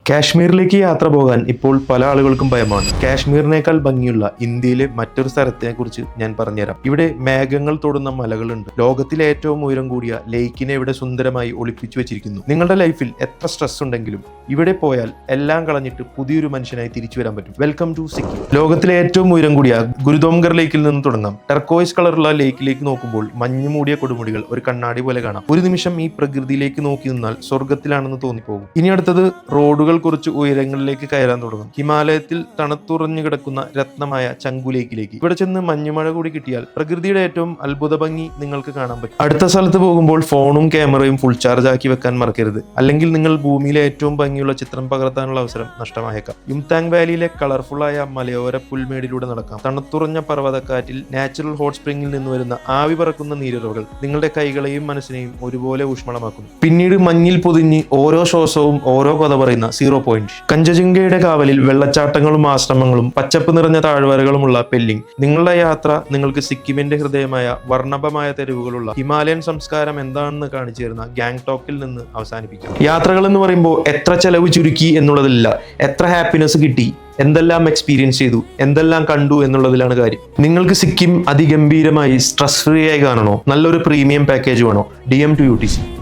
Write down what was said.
കാശ്മീരിലേക്ക് യാത്ര പോകാൻ ഇപ്പോൾ പല ആളുകൾക്കും ഭയമാണ്. കാശ്മീരിനേക്കാൾ ഭംഗിയുള്ള ഇന്ത്യയിലെ മറ്റൊരു സ്ഥലത്തെ കുറിച്ച് ഞാൻ പറഞ്ഞുതരാം. ഇവിടെ മേഘങ്ങൾ തൊടുന്ന മലകളുണ്ട്. ലോകത്തിലെ ഏറ്റവും ഉയരം കൂടിയ ലേക്കിനെ ഇവിടെ സുന്ദരമായി ഒളിപ്പിച്ചു വെച്ചിരിക്കുന്നു. നിങ്ങളുടെ ലൈഫിൽ എത്ര സ്ട്രെസ് ഉണ്ടെങ്കിലും ഇവിടെ പോയാൽ എല്ലാം കളഞ്ഞിട്ട് പുതിയൊരു മനുഷ്യനായി തിരിച്ചു വരാൻ പറ്റും. Welcome to Sikkim. ലോകത്തിലെ ഏറ്റവും ഉയരം കൂടിയ ഗുരുദോംഗർ ലേക്കിൽ നിന്ന് തുടങ്ങാം. ടർക്കോയിസ് കളറുള്ള ലേക്കിലേക്ക് നോക്കുമ്പോൾ മഞ്ഞു മൂടിയ കൊടുമുടികൾ ഒരു കണ്ണാടി പോലെ കാണാം. ഒരു നിമിഷം ഈ പ്രകൃതിയിലേക്ക് നോക്കി നിന്നാൽ സ്വർഗത്തിലാണെന്ന് തോന്നിപ്പോകും. ഇനി അടുത്തത് റോഡുകൾ കുറച്ച് ഉയരങ്ങളിലേക്ക് കയറാൻ തുടങ്ങും. ഹിമാലയത്തിൽ തണുത്തുറഞ്ഞു കിടക്കുന്ന രത്നമായ ചങ്കു ലേക്കിലേക്ക്. ഇവിടെ ചെന്ന് മഞ്ഞുമഴ കൂടി കിട്ടിയാൽ പ്രകൃതിയുടെ ഏറ്റവും അത്ഭുത ഭംഗി നിങ്ങൾക്ക് കാണാൻ പറ്റും. അടുത്ത സ്ഥലത്ത് പോകുമ്പോൾ ഫോണും ക്യാമറയും ഫുൾ ചാർജ് ആക്കി വെക്കാൻ മറക്കരുത്. അല്ലെങ്കിൽ നിങ്ങൾ ഭൂമിയിലെ ഏറ്റവും ഭംഗിയുള്ള ചിത്രം പകർത്താനുള്ള അവസരം നഷ്ടമായേക്കാം. യുംതാങ് വാലിയിലെ കളർഫുള്ളായ മലയോര പുൽമേടിലൂടെ നടക്കാം. തണുത്തുറഞ്ഞ പർവ്വതക്കാറ്റിൽ നാച്ചുറൽ ഹോട്ട് സ്പ്രിംഗിൽ നിന്ന് വരുന്ന ആവി പറക്കുന്ന നീരുറവുകൾ നിങ്ങളുടെ കൈകളെയും മനസ്സിനെയും ഒരുപോലെ ഊഷ്മളമാക്കുന്നു. പിന്നീട് മഞ്ഞിൽ പൊതിഞ്ഞ് ഓരോ ശ്വാസവും ഓരോ കഥ പറയുന്ന സീറോ പോയിന്റ്. കഞ്ചൻജംഗയുടെ കാവലിൽ വെള്ളച്ചാട്ടങ്ങളും ആശ്രമങ്ങളും പച്ചപ്പ് നിറഞ്ഞ താഴ്വരകളുമുള്ള പെല്ലിംഗ്. നിങ്ങളുടെ യാത്ര നിങ്ങൾക്ക് സിക്കിമിന്റെ ഹൃദയമായ വർണ്ണഭമായ തെരുവുകളുള്ള ഹിമാലയൻ സംസ്കാരം എന്താണെന്ന് കാണിച്ചു തരുന്ന ഗാങ്ടോക്കിൽ നിന്ന് അവസാനിപ്പിക്കും. യാത്രകൾ എന്ന് പറയുമ്പോൾ എത്ര ചെലവ് ചുരുക്കി എന്നുള്ളതില്ല, എത്ര ഹാപ്പിനെസ് കിട്ടി, എന്തെല്ലാം എക്സ്പീരിയൻസ് ചെയ്തു, എന്തെല്ലാം കണ്ടു എന്നുള്ളതിലാണ് കാര്യം. നിങ്ങൾക്ക് സിക്കിം അതിഗംഭീരമായി സ്ട്രെസ് ഫ്രീ ആയി കാണണോ? നല്ലൊരു പ്രീമിയം പാക്കേജ് വേണോ? DM to UTC.